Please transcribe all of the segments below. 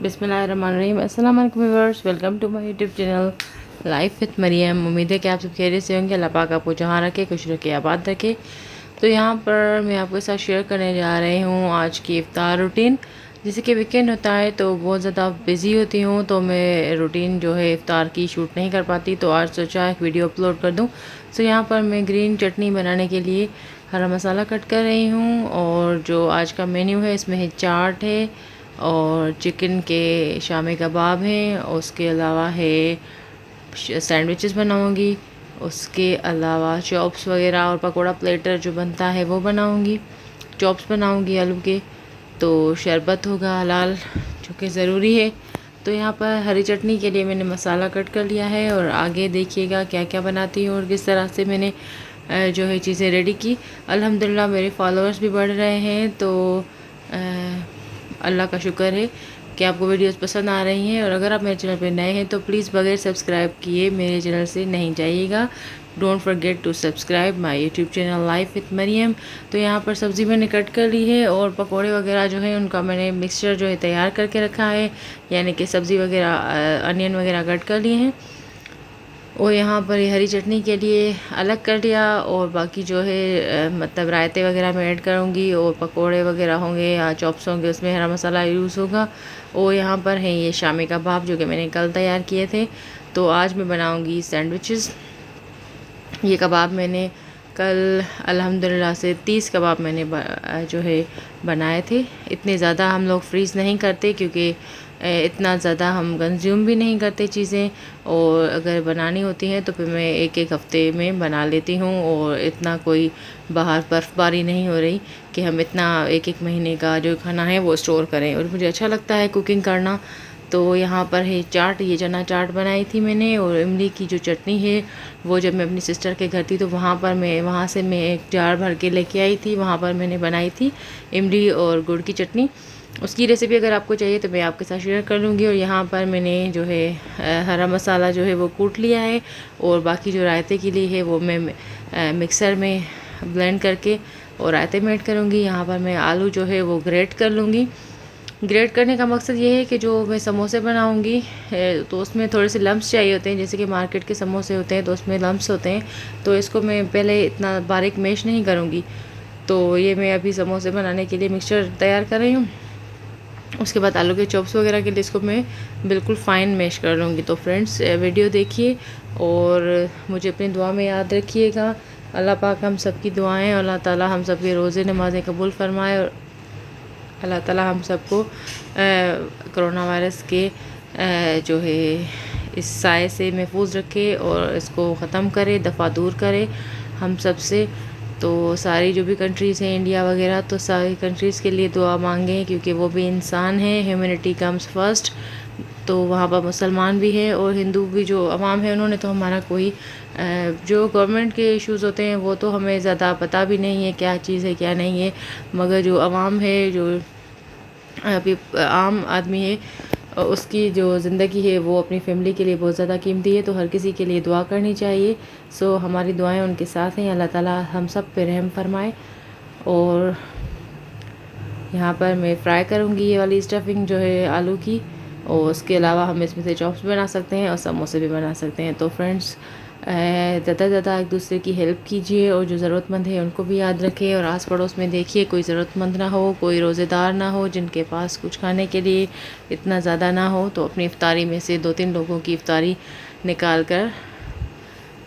बिस्मिल्लाहिर्रहमानिर्रहीम। अस्सलाम वालेकुम viewers, welcome to my YouTube channel life with Mariam. उम्मीद है कि आप सब खैरियत से होंगे। अल्लाह पाक आपको जहाँ रखे, खुश रखे, आबाद रखे। तो यहाँ पर मैं आपके साथ शेयर करने जा रही हूँ आज की इफ्तार रूटीन। जैसे कि वीकेंड होता है तो बहुत ज़्यादा बिज़ी होती हूँ, तो मैं रूटीन जो है इफ्तार की शूट नहीं कर पाती, तो आज सोचा एक वीडियो अपलोड कर दूँ। तो यहाँ पर मैं ग्रीन चटनी बनाने के लिए हरा मसाला कट कर रही हूँ, और जो आज का मेन्यू है इसमें है चाट है और चिकन के शामी कबाब हैं, उसके अलावा है सैंडविचेस बनाऊंगी, उसके अलावा चॉप्स वगैरह और पकोड़ा प्लेटर जो बनता है वो बनाऊंगी, चॉप्स बनाऊंगी आलू के, तो शरबत होगा हलाल जो कि ज़रूरी है। तो यहाँ पर हरी चटनी के लिए मैंने मसाला कट कर लिया है, और आगे देखिएगा क्या क्या बनाती हूँ और किस तरह से मैंने जो है चीज़ें रेडी की। अल्हम्दुलिल्लाह मेरे फॉलोअर्स भी बढ़ रहे हैं, तो अल्लाह का शुक्र है कि आपको वीडियोस पसंद आ रही हैं। और अगर आप मेरे चैनल पर नए हैं तो प्लीज़ बगैर सब्सक्राइब किए मेरे चैनल से नहीं जाइएगा। Don't forget to subscribe my YouTube channel life with Mariam. तो यहाँ पर सब्ज़ी मैंने कट कर ली है, और पकोड़े वगैरह जो है उनका मैंने मिक्सचर जो है तैयार करके रखा है, यानी कि सब्ज़ी वगैरह अनियन वगैरह कट कर लिए हैं। और यहाँ पर ये हरी चटनी के लिए अलग कर लिया, और बाकी जो है मतलब रायते वगैरह मैं ऐड करूँगी, और पकोड़े वगैरह होंगे या चॉप्स होंगे उसमें हरा मसाला यूज़ होगा। और यहाँ पर है ये शामी कबाब जो कि मैंने कल तैयार किए थे। तो आज मैं बनाऊँगी सैंडविचेस। ये कबाब मैंने कल अल्हम्दुलिल्लाह से 30 कबाब मैंने जो है बनाए थे। इतने ज़्यादा हम लोग फ्रीज़ नहीं करते, क्योंकि इतना ज़्यादा हम कंज्यूम भी नहीं करते चीज़ें, और अगर बनानी होती हैं तो फिर मैं एक एक हफ़्ते में बना लेती हूँ। और इतना कोई बाहर बर्फ़बारी नहीं हो रही कि हम इतना एक एक महीने का जो खाना है वो स्टोर करें, और मुझे अच्छा लगता है कुकिंग करना। तो यहाँ पर है चाट, ये चना चाट बनाई थी मैंने, और इमली की जो चटनी है वो जब मैं अपनी सिस्टर के घर थी तो वहाँ से मैं एक जार भर के लेके आई थी। वहाँ पर मैंने बनाई थी इमली और गुड़ की चटनी। उसकी रेसिपी अगर आपको चाहिए तो मैं आपके साथ शेयर कर लूँगी। और यहाँ पर मैंने जो है हरा मसाला जो है वो कूट लिया है, और बाकी जो रायते के लिए है वो मैं मिक्सर में ब्लेंड करके और रायते में ऐड करूँगी। यहाँ पर मैं आलू जो है वो ग्रेट कर लूँगी। ग्रेट करने का मकसद ये है कि जो मैं समोसे बनाऊंगी तो उसमें थोड़े से लम्ब्स चाहिए होते हैं, जैसे कि मार्केट के समोसे होते हैं तो उसमें लम्ब्स होते हैं, तो इसको मैं पहले इतना बारीक मैश नहीं करूँगी। तो ये मैं अभी समोसे बनाने के लिए मिक्सचर तैयार कर रही हूँ। उसके बाद आलू के चॉप्स वगैरह के लिए इसको मैं बिल्कुल फ़ाइन मैश कर लूँगी। तो फ्रेंड्स वीडियो देखिए और मुझे अपनी दुआ में याद रखिएगा। अल्लाह पाक हम सब की दुआएँ, अल्लाह ताला हम सब के रोज़े नमाज़ें कबूल फरमाए, और अल्लाह ताला हम सबको कोरोना वायरस के जो है इस साए से महफूज रखे, और इसको ख़त्म करे, दफ़ा दूर करे हम सब से। तो सारी जो भी कंट्रीज़ हैं इंडिया वगैरह, तो सारी कंट्रीज़ के लिए दुआ मांगें, क्योंकि वो भी इंसान हैं, ह्यूमैनिटी कम्स फर्स्ट। तो वहाँ पर मुसलमान भी हैं और हिंदू भी जो अवाम है, उन्होंने तो हमारा कोई जो गवर्नमेंट के इश्यूज़ होते हैं वो तो हमें ज़्यादा पता भी नहीं है क्या चीज़ है क्या नहीं है, मगर जो अवाम है, जो अभी आम आदमी है, उसकी जो ज़िंदगी है वो अपनी फैमिली के लिए बहुत ज़्यादा कीमती है, तो हर किसी के लिए दुआ करनी चाहिए। सो हमारी दुआएं उनके साथ हैं। अल्लाह ताला हम सब पे रहम फरमाए। और यहाँ पर मैं फ्राई करूँगी ये वाली स्टफिंग जो है आलू की, और उसके अलावा हम इसमें से चॉप्स बना सकते हैं और समोसे भी बना सकते हैं। तो फ्रेंड्स ज़्यादा से ज़्यादा एक दूसरे की हेल्प कीजिए, और जो ज़रूरतमंद है उनको भी याद रखें, और आस पड़ोस में देखिए कोई ज़रूरतमंद ना हो, कोई रोज़ेदार ना हो जिनके पास कुछ खाने के लिए इतना ज़्यादा ना हो, तो अपनी इफ्तारी में से 2-3 लोगों की इफ्तारी निकाल कर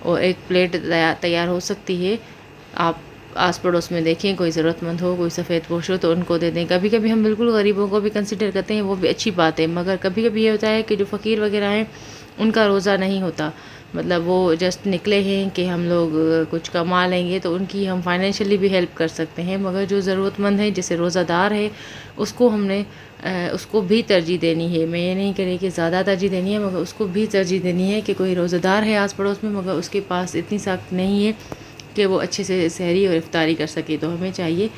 और एक प्लेट तैयार हो सकती है। आप आस पड़ोस में देखें कोई ज़रूरतमंद हो, कोई सफ़ेद पोश हो तो उनको दे दें। कभी कभी हम बिल्कुल गरीबों को भी कंसिडर करते हैं, वो भी अच्छी बात है, मगर कभी कभी ये होता है कि जो फ़कीर वगैरह हैं उनका रोज़ा नहीं होता, मतलब वो जस्ट निकले हैं कि हम लोग कुछ कमा लेंगे, तो उनकी हम फाइनेंशियली भी हेल्प कर सकते हैं। मगर जो ज़रूरतमंद है, जैसे रोज़ादार है, उसको हमने उसको भी तरजीह देनी है। मैं ये नहीं कह रही कि ज़्यादा तरजीह देनी है, मगर उसको भी तरजीह देनी है कि कोई रोज़ादार है आस पड़ोस में, मगर उसके पास इतनी साख्त नहीं है कि वो अच्छे से सहरी और इफ्तारी कर सके। तो हमें चाहिए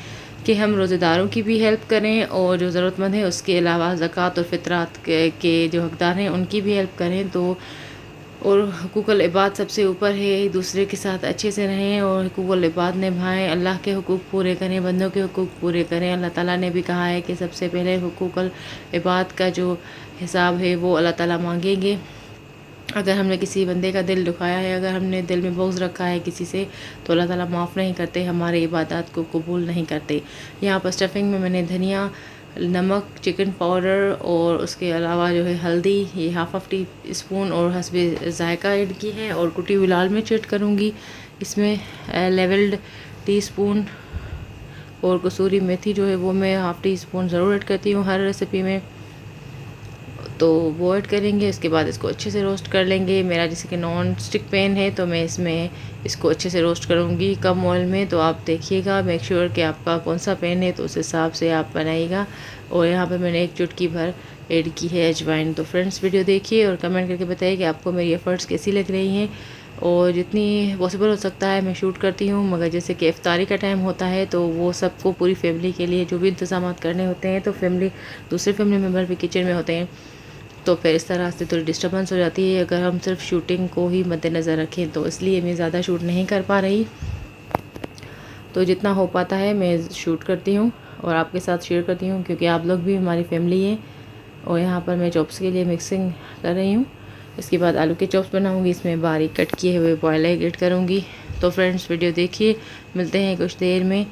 कि हम रोज़ेदारों की भी हेल्प करें, और जो ज़रूरतमंद है उसके अलावा ज़कात और फ़ितरात के जो हकदार हैं उनकी भी हेल्प करें। तो और हुकूकुल इबाद सबसे ऊपर है। एक दूसरे के साथ अच्छे से रहें और हुकूकुल इबाद निभाएं, अल्लाह के हुकूक पूरे करें, बंदों के हुकूक पूरे करें। अल्लाह ताला ने भी कहा है कि सबसे पहले हुकूकुल इबाद का जो हिसाब है वो अल्लाह ताला मांगेंगे। अगर हमने किसी बंदे का दिल दुखाया है, अगर हमने दिल में बोझ रखा है किसी से, तो अल्लाह ताला माफ़ नहीं करते, हमारे इबादत को कबूल नहीं करते। यहाँ पर स्टफिंग में मैंने धनिया, नमक, चिकन पाउडर और उसके अलावा जो है हल्दी, ये हाफ टी स्पून और हस्बे जायका ऐड की है। और कुटी हुई लाल मिर्च ऐड करूँगी इसमें, लेवल्ड टीस्पून। और कसूरी मेथी जो है वो मैं हाफ़ टी स्पून ज़रूर ऐड करती हूँ हर रेसिपी में, तो वो ऐड करेंगे। उसके बाद इसको अच्छे से रोस्ट कर लेंगे। मेरा जैसे कि नॉन स्टिक पैन है तो मैं इसमें इसको अच्छे से रोस्ट करूँगी कम ऑयल में। तो आप देखिएगा, मेक श्योर कि आपका कौन सा पैन है तो उस हिसाब से आप बनाइएगा। और यहाँ पर मैंने एक चुटकी भर ऐड की है अजवाइन। तो फ्रेंड्स, वीडियो देखिए और कमेंट करके बताइए कि आपको मेरी एफ़र्ट्स कैसी लग रही हैं। और जितनी पॉसिबल हो सकता है मैं शूट करती हूँ, मगर जैसे कि इफ्तारी का टाइम होता है तो वो सबको, पूरी फैमिली के लिए जो भी इंतज़ाम करने होते हैं, तो दूसरे फैमिली मेम्बर भी किचन में होते हैं, तो फिर इस तरह से थोड़ी डिस्टर्बेंस हो जाती है अगर हम सिर्फ शूटिंग को ही मद्देनज़र रखें। तो इसलिए मैं ज़्यादा शूट नहीं कर पा रही, तो जितना हो पाता है मैं शूट करती हूँ और आपके साथ शेयर करती हूँ, क्योंकि आप लोग भी हमारी फैमिली हैं। और यहाँ पर मैं चॉप्स के लिए मिक्सिंग कर रही हूँ। इसके बाद आलू के चॉप्स बनाऊँगी, इसमें बारीक कट किए हुए बॉयल एग ऐड करूँगी। तो फ्रेंड्स, वीडियो देखिए, मिलते हैं कुछ देर में।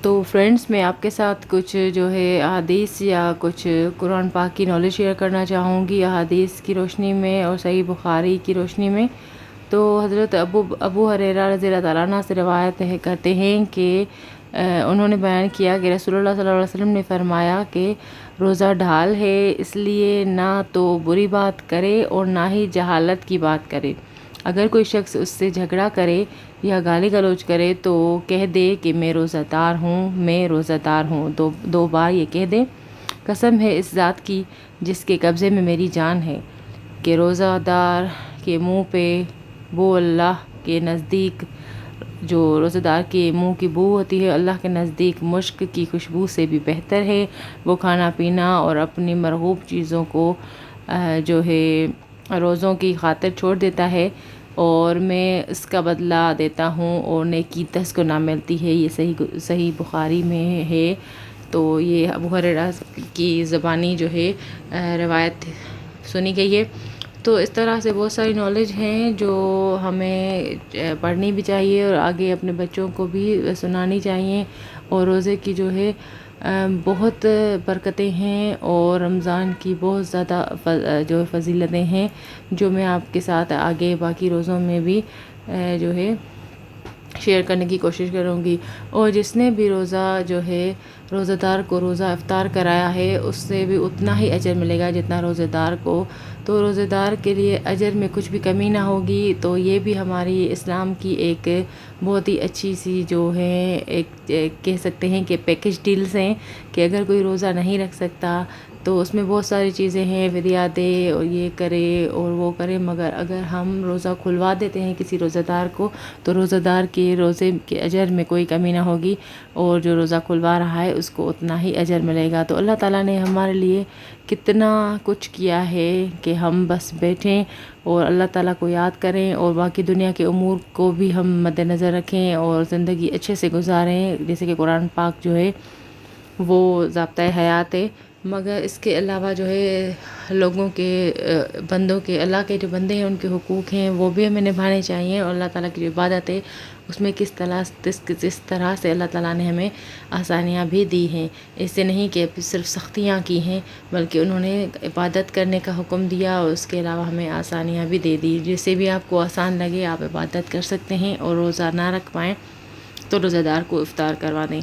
तो फ्रेंड्स, मैं आपके साथ कुछ जो है अहादीस या कुछ कुरान पाक की नॉलेज शेयर करना चाहूँगी, अहादीस की रोशनी में और सही बुखारी की रोशनी में। तो हज़रत अबू हुरैरा रज़ियल्लाहु ताला अन्हु से रवायत है करते हैं कि उन्होंने बयान किया कि रसूलुल्लाह सल्लल्लाहु अलैहि वसल्लम ने फरमाया कि रोज़ा ढाल है, इसलिए ना तो बुरी बात करे और ना ही जहालत की बात करे। अगर कोई शख्स उससे झगड़ा करे या गाली गलौज करे तो कह दे कि मैं रोज़ादार हूँ, मैं रोज़ादार हूँ। दो बार ये कह दे। कसम है इस ज़ात की जिसके कब्ज़े में मेरी जान है कि रोज़ादार के मुँह पे वो अल्लाह के नज़दीक, जो रोज़ेदार के मुंह की बू होती है, अल्लाह के नज़दीक मुश्क की खुशबू से भी बेहतर है। वो खाना पीना और अपनी मरगूब चीज़ों को जो है रोज़ों की खातिर छोड़ देता है और मैं इसका बदला देता हूँ और नेकी 10 गुना मिलती है। ये सही सही बुखारी में है। तो ये अबू हुरैरा की ज़बानी जो है रवायत सुनी गई है। तो इस तरह से बहुत सारी नॉलेज हैं जो हमें पढ़नी भी चाहिए और आगे अपने बच्चों को भी सुनानी चाहिए। और रोज़े की जो है बहुत बरकतें हैं और रमज़ान की बहुत ज़्यादा जो फ़जीलतें हैं जो मैं आपके साथ आगे बाकी रोज़ों में भी जो है शेयर करने की कोशिश करूँगी। और जिसने भी रोज़ा जो है रोज़ेदार को रोज़ा इफ़्तार कराया है उससे भी उतना ही अजर मिलेगा जितना रोज़ेदार को। तो रोज़ेदार के लिए अजर में कुछ भी कमी ना होगी। तो ये भी हमारी इस्लाम की एक बहुत ही अच्छी सी जो है एक कह सकते हैं कि पैकेज डील्स हैं कि अगर कोई रोज़ा नहीं रख सकता तो उसमें बहुत सारी चीज़ें हैं, फ़िदिया दे और ये करे और वो करे, मगर अगर हम रोज़ा खुलवा देते हैं किसी रोज़ेदार को तो रोज़ेदार के रोज़े के अजर में कोई कमी ना होगी और जो रोज़ा खुलवा रहा है उसको उतना ही अजर मिलेगा। तो अल्लाह ताला ने हमारे लिए कितना कुछ किया है कि हम बस बैठें और अल्लाह ताला को याद करें और बाकी दुनिया के उमूर को भी हम मद्देनज़र रखें और ज़िंदगी अच्छे से गुजारें। जैसे कि कुरान पाक जो है वो ज़ाब्ता हयात है, मगर इसके अलावा जो है लोगों के बंदों के अल्लाह के जो बंदे हैं उनके हुकूक़ हैं वो भी हमें निभाने चाहिए। और अल्लाह ताला की जो इबादत है उसमें किस तरह से अल्लाह ताला ने हमें आसानियाँ भी दी हैं। इससे नहीं कि सिर्फ सख्तियाँ की हैं बल्कि उन्होंने इबादत करने का हुक्म दिया और उसके अलावा हमें आसानियाँ भी दे दी। जिससे भी आपको आसान लगे आप इबादत कर सकते हैं और रोज़ा ना रख पाएँ तो रोज़ेदार को इफ़्तार करवा दें।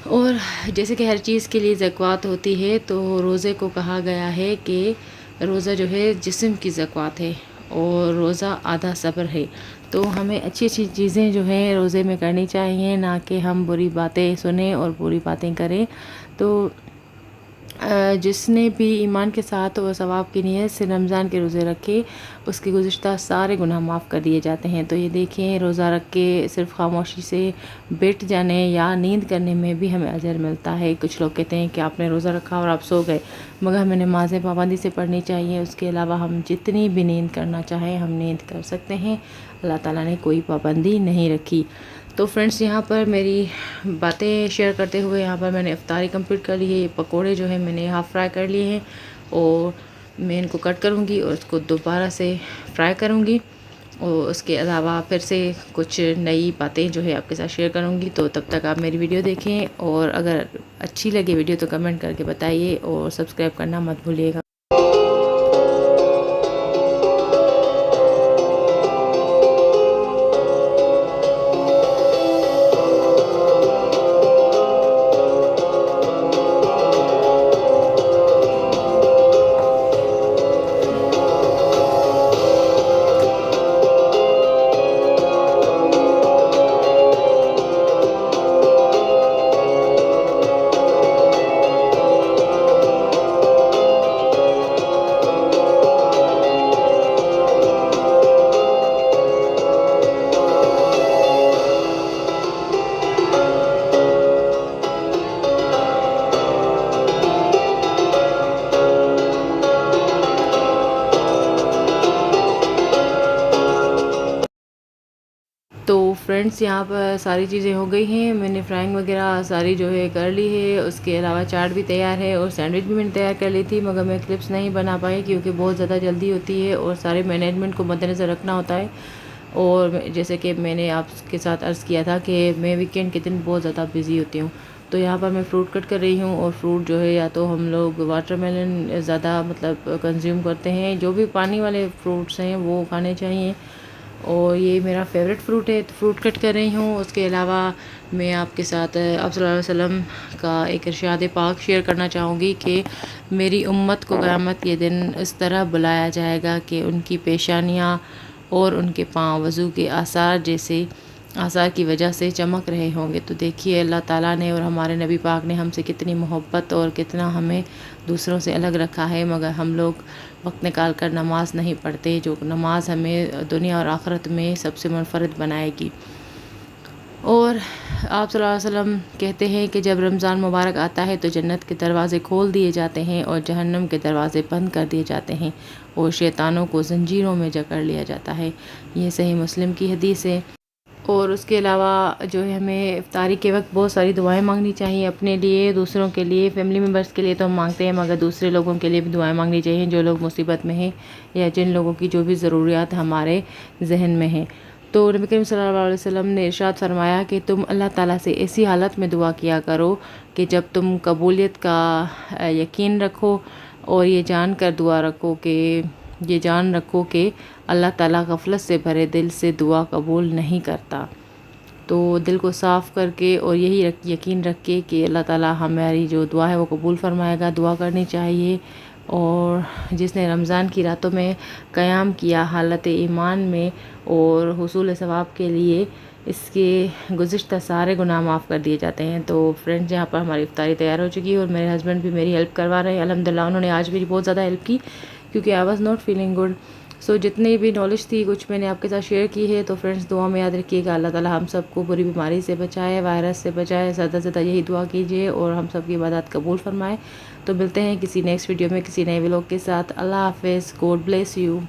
और जैसे कि हर चीज़ के लिए ज़कात होती है तो रोज़े को कहा गया है कि रोज़ा जो है जिस्म की ज़कात है और रोज़ा आधा सब्र है। तो हमें अच्छी अच्छी चीज़ें जो हैं रोज़े में करनी चाहिए, ना कि हम बुरी बातें सुने और बुरी बातें करें। तो जिसने भी ईमान के साथ और सवाब की नीयत से रमज़ान के रोज़े रखे उसके गुज़िश्ता सारे गुनाह माफ़ कर दिए जाते हैं। तो ये देखें, रोज़ा रख के सिर्फ़ खामोशी से बैठ जाने या नींद करने में भी हमें अजर मिलता है। कुछ लोग कहते हैं कि आपने रोज़ा रखा और आप सो गए, मगर हमें नमाज़ें पाबंदी से पढ़नी चाहिए। उसके अलावा हम जितनी भी नींद करना चाहें हम नींद कर सकते हैं। अल्लाह ताला ने कोई पाबंदी नहीं रखी। तो फ्रेंड्स, यहाँ पर मेरी बातें शेयर करते हुए यहाँ पर मैंने इफ्तारी कंप्लीट कर ली है। ये पकोड़े जो है मैंने हाफ़ फ्राई कर लिए हैं और मैं इनको कट करूँगी और इसको दोबारा से फ्राई करूँगी और उसके अलावा फिर से कुछ नई बातें जो है आपके साथ शेयर करूँगी। तो तब तक आप मेरी वीडियो देखें और अगर अच्छी लगे वीडियो तो कमेंट करके बताइए और सब्सक्राइब करना मत भूलिएगा। तो फ्रेंड्स, यहाँ पर सारी चीज़ें हो गई हैं। मैंने फ्राइंग वगैरह सारी जो है कर ली है। उसके अलावा चाट भी तैयार है और सैंडविच भी मैंने तैयार कर ली थी, मगर मैं क्लिप्स नहीं बना पाई क्योंकि बहुत ज़्यादा जल्दी होती है और सारे मैनेजमेंट को मद्देनज़र रखना होता है। और जैसे कि मैंने आपके साथ अर्ज़ किया था कि मैं वीकेंड के दिन बहुत ज़्यादा बिज़ी होती हूँ। तो यहाँ पर मैं फ़्रूट कट कर रही हूँ और फ्रूट जो है या तो हम लोग वाटरमेलन ज़्यादा मतलब कंज्यूम करते हैं, जो भी पानी वाले फ्रूट्स हैं वो खाने चाहिए और ये मेरा फेवरेट फ़्रूट है तो फ्रूट कट कर रही हूँ। उसके अलावा मैं आपके साथ आप सल्लल्लाहु अलैहि वसल्लम का एक इरशाद पाक शेयर करना चाहूँगी कि मेरी उम्मत को क़यामत के दिन इस तरह बुलाया जाएगा कि उनकी पेशानियाँ और उनके पाँव वज़ू के आसार की वजह से चमक रहे होंगे। तो देखिए, अल्लाह ताला ने और हमारे नबी पाक ने हमसे कितनी मोहब्बत और कितना हमें दूसरों से अलग रखा है, मगर हम लोग वक्त निकाल कर नमाज़ नहीं पढ़ते, जो नमाज हमें दुनिया और आखिरत में सबसे मुनफरद बनाएगी। और और आप सल्लल्लाहु अलैहि वसल्लम कहते हैं कि जब रमज़ान मुबारक आता है तो जन्नत के दरवाज़े खोल दिए जाते हैं और जहन्नम के दरवाज़े बंद कर दिए जाते हैं और शैतानों को ज़ंजीरों में जकड़ लिया जाता है। ये सही मुस्लिम की हदीस है। और उसके अलावा जो है हमें इफ्तारी के वक्त बहुत सारी दुआएं मांगनी चाहिए, अपने लिए, दूसरों के लिए, फैमिली मेम्बर्स के लिए तो हम मांगते हैं, मगर दूसरे लोगों के लिए भी दुआएं मांगनी चाहिए जो लोग मुसीबत में हैं या जिन लोगों की जो भी ज़रूरियात हमारे जहन में हैं। तो नबी करीम सल्लल्लाहु अलैहि वसल्लम ने इरशाद फरमाया कि तुम अल्लाह ताला से ऐसी हालत में दुआ किया करो कि जब तुम कबूलियत का यकीन रखो और ये जान रखो कि अल्लाह ताला गफलत से भरे दिल से दुआ कबूल नहीं करता। तो दिल को साफ़ करके और यही यकीन रख के कि अल्लाह ताला हमारी जो दुआ है वो कबूल फरमाएगा, दुआ करनी चाहिए। और जिसने रमज़ान की रातों में क़याम किया हालत ईमान में और हुसूल सवाब के लिए, इसके गुज़िश्ता सारे गुनाह माफ़ कर दिए जाते हैं। तो फ्रेंड्स, यहाँ पर हमारी इफ्तारी तैयार हो चुकी है और मेरे हस्बैंड भी मेरी हेल्प करवा रहे हैं। अल्हम्दुलिल्लाह उन्होंने आज मेरी बहुत ज़्यादा हेल्प की क्योंकि I was not feeling good. So जितनी भी नॉलेज थी कुछ मैंने आपके साथ शेयर की है। तो फ्रेंड्स, दुआ में याद रखिएगा, अल्लाह ताला हम सबको बुरी बीमारी से बचाए, वायरस से बचाए। ज़्यादा से ज़्यादा यही दुआ कीजिए और हम सब की इबादत कबूल फरमाए। तो मिलते हैं किसी नेक्स्ट वीडियो में किसी नए व्लॉग के साथ। अल्लाह हाफ़िज़, गॉड ब्लेस यू।